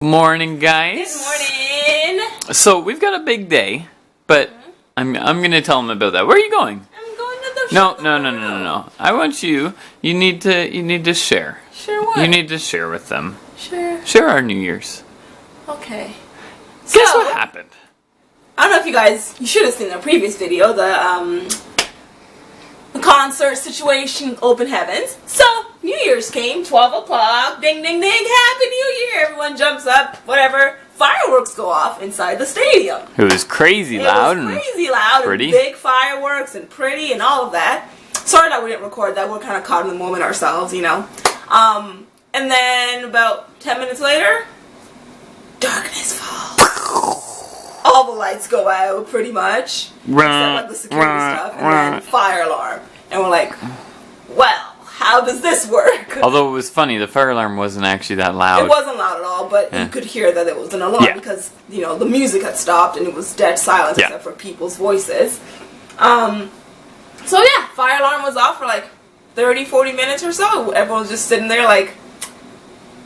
Morning, guys. Good morning. So we've got a big day, but I'm gonna tell them about that. Where are you going? I'm going to the No. I want you. You need to share. Share what? You need to share with them. Share. Share our New Year's. Okay. Guess what happened? I don't know if you should have seen the previous video, the concert situation, Open Heavens. So, New Year's came, 12 o'clock, ding, ding, ding, Happy New Year! Everyone jumps up, whatever. Fireworks go off inside the stadium. It was crazy loud. Pretty. And big fireworks and pretty and all of that. Sorry that we didn't record that. We're kind of caught in the moment ourselves, you know. And then about 10 minutes later, darkness falls. All the lights go out, pretty much. Except like the security stuff. And then fire alarm. And we're like, well, how does this work? Although it was funny, the fire alarm wasn't actually that loud. It wasn't loud at all, but you could hear that it was an alarm because, you know, the music had stopped and it was dead silence except for people's voices. So yeah, fire alarm was off for like 30, 40 minutes or so. Everyone was just sitting there like,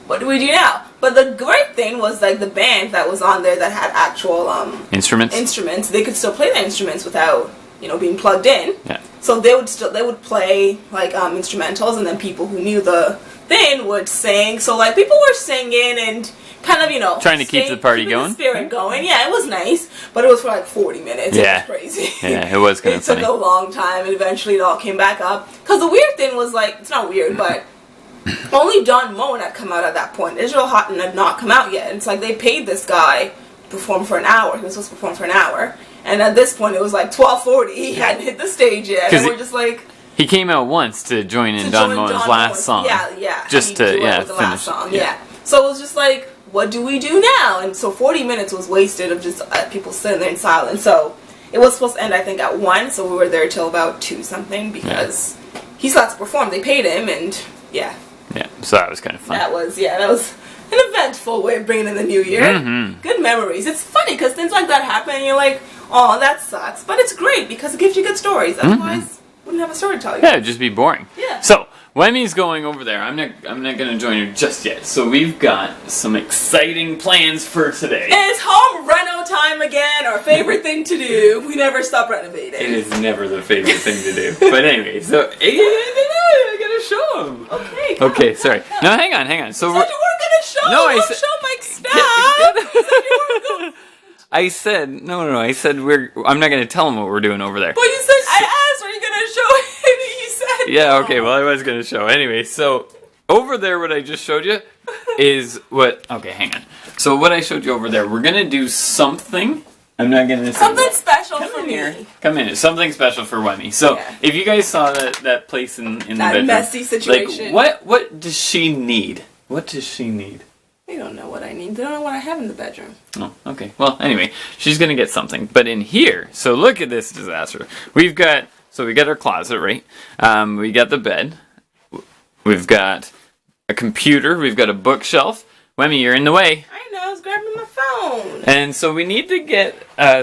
what do we do now? But the great thing was like the band that was on there that had actual instruments. They could still play the instruments without, you know, being plugged in. Yeah. So they would play like instrumentals, and then people who knew the thing would sing. So like people were singing and kind of, you know, trying to keep the party going. The spirit going. Yeah, it was nice, but it was for like 40 minutes. Yeah. It was crazy. Yeah, it was kind of funny. It took a long time, and eventually it all came back up. Because the weird thing was like, it's not weird, but only Don Moen had come out at that point. Israel Houghton had not come out yet. And it's like they paid this guy to perform for an hour. He was supposed to perform for an hour. And at this point, it was like 12:40. He hadn't hit the stage yet. And we're just like... He came out once to join in Don Moen's last song. Yeah. Just to, finish the last song. Yeah. So it was just like, what do we do now? And so 40 minutes was wasted of just people sitting there in silence. So it was supposed to end, I think, at 1. So we were there till about 2 something because he still had to perform. They paid him, and yeah, so that was kind of fun. That was an eventful way of bringing in the new year. Mm-hmm. Good memories. It's funny because things like that happen and you're like, oh, that sucks. But it's great because it gives you good stories. Otherwise, wouldn't have a story to tell you. Yeah, it'd just be boring. Yeah. So, Wemi's going over there. I'm not going to join her just yet. So we've got some exciting plans for today. It's home reno time again, our favorite thing to do. We never stop renovating. It is never the favorite thing to do. But anyway, so I gotta show them. Okay, sorry. Come. No, hang on. So you said you weren't gonna show. No, I said, show Mike stuff. You said you weren't going. I said no. I said I'm not gonna tell them what we're doing over there. But you said I asked, are you gonna show it? You said yeah. Okay. Well, I was gonna show anyway. So over there, what I just showed you is what. Okay, hang on. So what I showed you over there, we're gonna do something. I'm not gonna say something special for me. Come in. Something special for Wemi. So if you guys saw that place in the bedroom, messy situation. Like what does she need? What does she need? They don't know what I need. They don't know what I have in the bedroom. Oh, okay. Well, anyway, she's gonna get something. But in here, so look at this disaster. We got our closet, right? We got the bed. We've got a computer. We've got a bookshelf. Wemi, you're in the way. I know. I was grabbing my phone. And so we need to get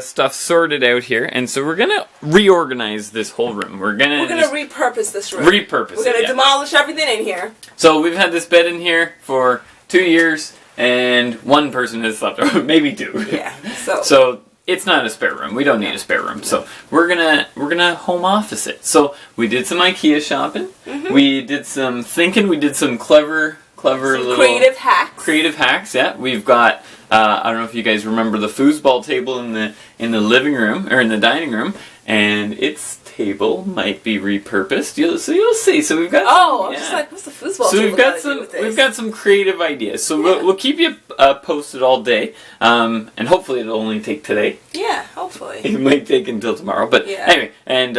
stuff sorted out here. And so we're gonna reorganize this whole room. We're gonna repurpose this room. We're gonna demolish everything in here. So we've had this bed in here for 2 years. And one person has slept, or maybe 2. Yeah. So it's not a spare room. We don't need a spare room. So we're gonna home office it. So we did some IKEA shopping. Mm-hmm. We did some thinking. We did some clever little creative hacks. Creative hacks. Yeah. We've got. I don't know if you guys remember the foosball table in the living room or in the dining room, and its table might be repurposed. You'll see. So we've got. I'm just like, what's the foosball table? So we've got some creative ideas. So we'll keep you posted all day, and hopefully it'll only take today. Yeah, hopefully. It might take until tomorrow, but anyway, and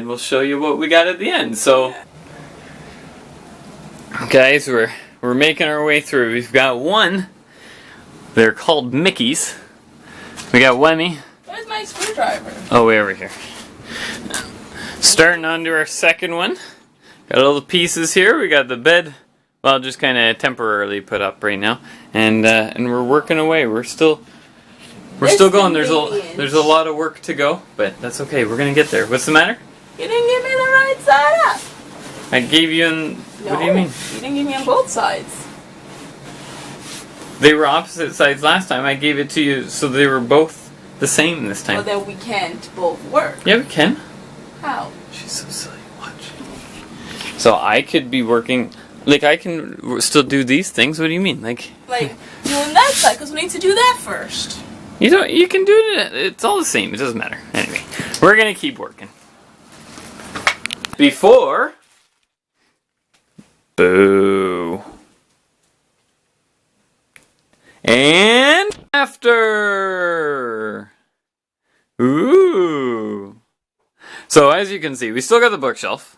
we'll show you what we got at the end. So, guys, we're making our way through. We've got one. They're called Mickeys. We got Wemi. Where's my screwdriver? Oh, way over here. Starting on to our second one. Got all the pieces here. We got the bed, well, just kind of temporarily put up right now, and we're working away. We're still going. There's a lot of work to go, but that's okay. We're gonna get there. What's the matter? You didn't give me the right side up. I gave you an. What do you mean? You didn't give me on both sides. They were opposite sides last time. I gave it to you, so they were both the same this time. Well, then we can't both work. Yeah, we can. How? She's so silly. Watch. So I could be working. Like, I can still do these things. What do you mean? Like doing that side, because we need to do that first. You don't. You can do it. It's all the same. It doesn't matter. Anyway, we're gonna keep working. Before. Boo. And after. Ooh. So as you can see, we still got the bookshelf,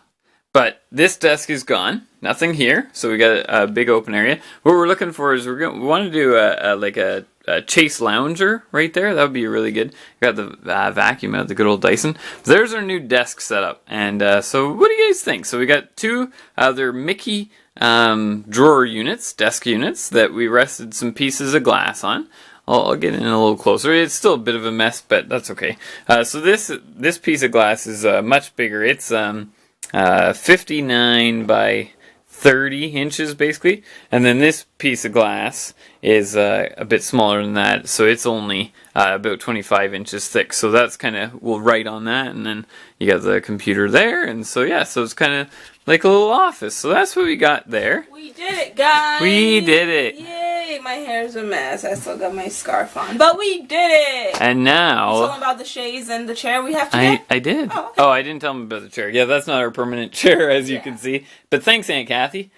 but this desk is gone. Nothing here. So we got a big open area. What we're looking for is we want to do a Chase lounger right there. That would be really good. Got the vacuum out, the good old Dyson. There's our new desk setup. And so what do you guys think? So we got two other Mickey drawer units, desk units, that we rested some pieces of glass on. I'll get in a little closer. It's still a bit of a mess, but that's okay. So this piece of glass is much bigger. It's 59 by 30 inches basically, and then this piece of glass is a bit smaller than that, so it's only about 25 inches thick. So that's kind of, we'll write on that, and then you got the computer there, and so yeah, so it's kind of like a little office. So that's what we got there. We did it, guys. We did it. Yay! My hair's a mess. I still got my scarf on, but we did it. And now, you told them about the shades and the chair we have to get? I did. Oh, okay. I didn't tell them about the chair. Yeah, that's not our permanent chair, as you can see. But thanks, Aunt Kathy.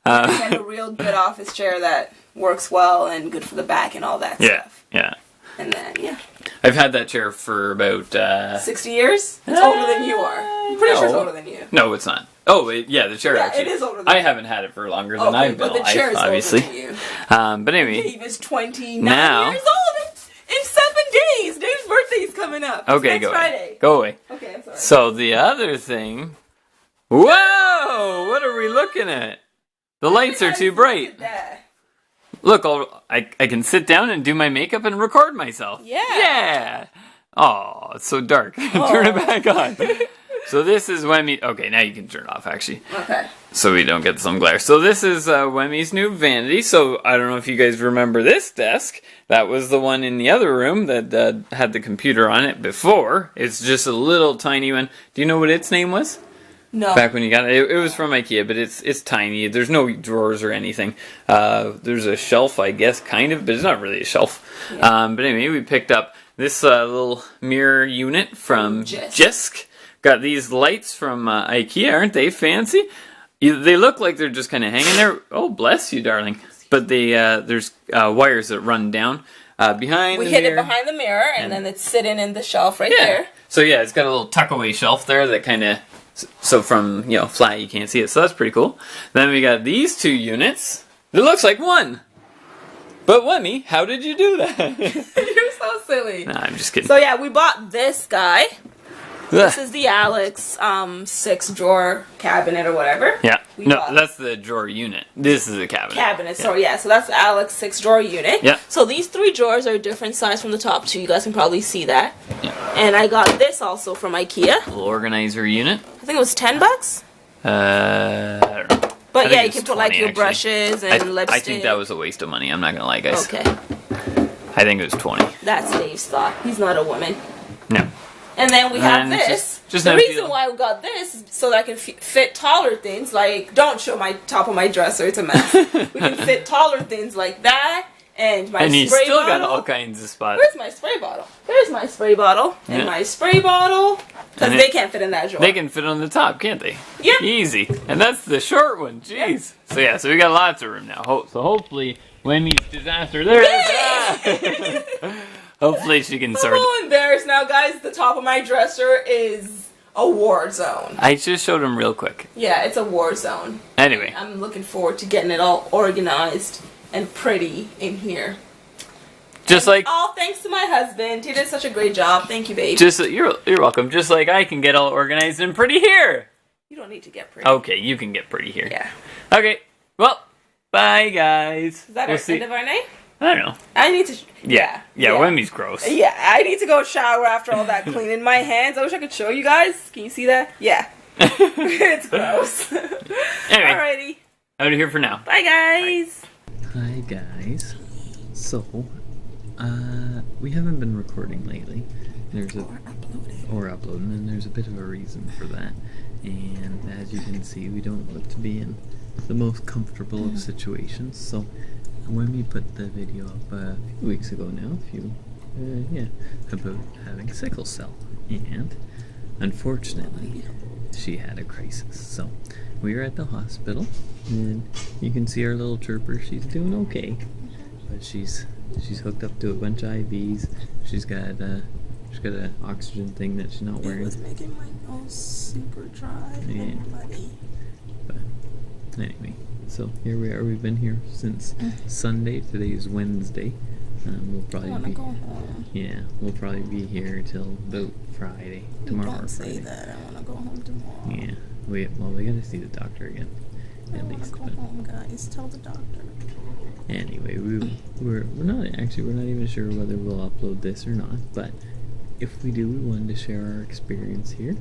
We have a real good office chair that works well and good for the back and all that stuff. Yeah. And then, yeah. I've had that chair for about 60 years? It's older than you are. I'm pretty sure it's older than you. No, it's not. Oh, yeah, the chair actually. It is older than I you. haven't had it for longer than I've been but the chair alive, is obviously. older than you. But anyway. Dave is 29 now, years old in 7 days. Dave's birthday's coming up. Okay, next go Friday. away. Go away. Okay, I'm sorry. So the other thing. Whoa! What are we looking at? The lights are too bright. Look, I can sit down and do my makeup and record myself. Yeah. Yeah. Oh, it's so dark. Turn it back on. So this is Wemi. Okay, now you can turn it off, actually. Okay. So we don't get some glare. So this is Wemi's new vanity. So I don't know if you guys remember this desk. That was the one in the other room that had the computer on it before. It's just a little tiny one. Do you know what its name was? No. Back when you got it, it was from IKEA, but it's tiny. There's no drawers or anything. There's a shelf, I guess, kind of, but it's not really a shelf. Yeah. But anyway, we picked up this little mirror unit from Jisk. Got these lights from IKEA, aren't they fancy? They look like they're just kind of hanging there. Oh, bless you, darling. But there's wires that run down behind the mirror. We hid it behind the mirror, and then it's sitting in the shelf right there. So yeah, it's got a little tuck-away shelf there that kind of... So from, flat you can't see it. So that's pretty cool. Then we got these two units. It looks like one. But Wemi, how did you do that? You're so silly. Nah, I'm just kidding. So yeah, we bought this guy. This is the Alex 6-drawer cabinet or whatever. Yeah. No, that's the drawer unit. This is a cabinet. So yeah, so that's the Alex 6-drawer unit. Yeah. So these 3 drawers are different size from the top two. You guys can probably see that. Yeah. And I got this also from IKEA. Little organizer unit. I think it was $10. I don't know. But yeah, you can put like your brushes and lipstick. I think that was a waste of money. I'm not gonna lie, guys. Okay. I think it was 20. That's Dave's thought. He's not a woman. No. And then we have this. Just the reason why we got this is so that I can fit taller things. Like, don't show my top of my dresser; it's a mess. We can fit taller things like that, and my spray bottle. And you still got all kinds of spots. Where's my spray bottle? There's my spray bottle and my spray bottle, because they can't fit in that drawer. They can fit on the top, can't they? Yep. Easy. And that's the short one. Jeez. Yep. So yeah, so we got lots of room now. So hopefully, Wemi's disaster there. Hopefully she can sort. I'm a little embarrassed now, guys. The top of my dresser is a war zone. I just showed him real quick. Yeah, it's a war zone. Anyway. I'm looking forward to getting it all organized and pretty in here. Just like all thanks to my husband. He did such a great job. Thank you, babe. You're welcome. Just like I can get all organized and pretty here. You don't need to get pretty. Okay, you can get pretty here. Yeah. Okay. Well, bye guys. Is that our end of our night? I don't know. I need to... Yeah, Wemi's gross. Yeah, I need to go shower after all that cleaning my hands. I wish I could show you guys. Can you see that? Yeah. It's gross. Anyway. Alrighty. Out of here for now. Bye, guys. Bye. Hi, guys. So, we haven't been recording lately. Or uploading, and there's a bit of a reason for that. And as you can see, we don't look to be in the most comfortable of situations. So, when we put the video up a few weeks ago now, about having sickle cell, and unfortunately, she had a crisis. So, we were at the hospital, and you can see our little trooper. She's doing okay, but she's hooked up to a bunch of IVs. She's got an oxygen thing that she's not wearing. It was making my nose super dry and muddy. But anyway, so here we are. We've been here since Sunday. Today is Wednesday. We'll probably go home. Yeah, we'll probably be here till about Friday. Tomorrow. Don't say Friday. that. I want to go home tomorrow. Yeah, we gotta see the doctor again. I want to go home, guys. Tell the doctor. Anyway, we're not even sure whether we'll upload this or not, but if we do, we wanted to share our experience here.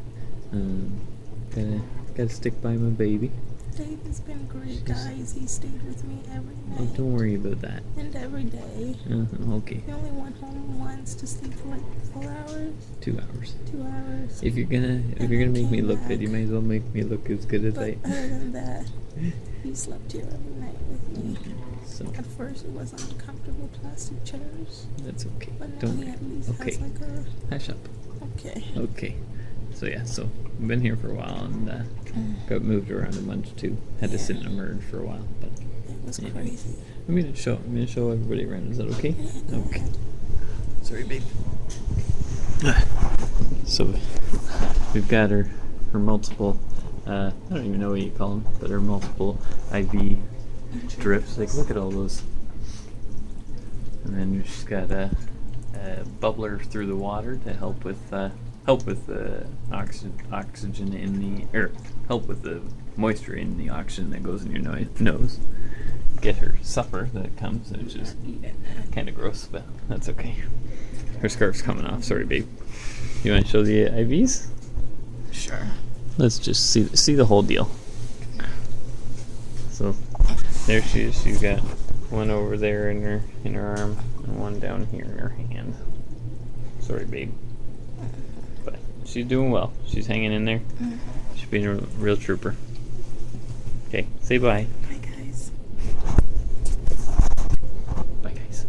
Gotta stick by my baby. Dave has been great, guys. He stayed with me every night. Oh, don't worry about that. And every day. Okay. He only went home once to sleep for like 4 hours. 2 hours. 2 hours. If you're gonna make me look good, you might as well make me look as good as I. Other than that, he slept here every night with me. So at first, it was on comfortable plastic chairs. That's okay. But now Don't he at least has like a. Hush up. Okay. Okay. So we've been here for a while and got moved around a bunch too. Had to sit in a merge for a while, but it was crazy. I'm gonna show everybody around. Is that okay? Yeah, okay. Sorry, babe. So we've got her multiple. I don't even know what you call them, but her multiple IV drips. Like, look at all those. And then she's got a bubbler through the water to help with the oxygen in the help with the moisture in the oxygen that goes in your nose. Get her supper that comes, which is kind of gross, but that's okay. Her scarf's coming off. Sorry, babe. You want to show the IVs? Sure. Let's just see the whole deal. So there she is. She's got one over there in her arm and one down here in her hand. Sorry, babe. But she's doing well. She's hanging in there. She's being a real trooper. Okay, say bye. Bye, guys. Bye, guys.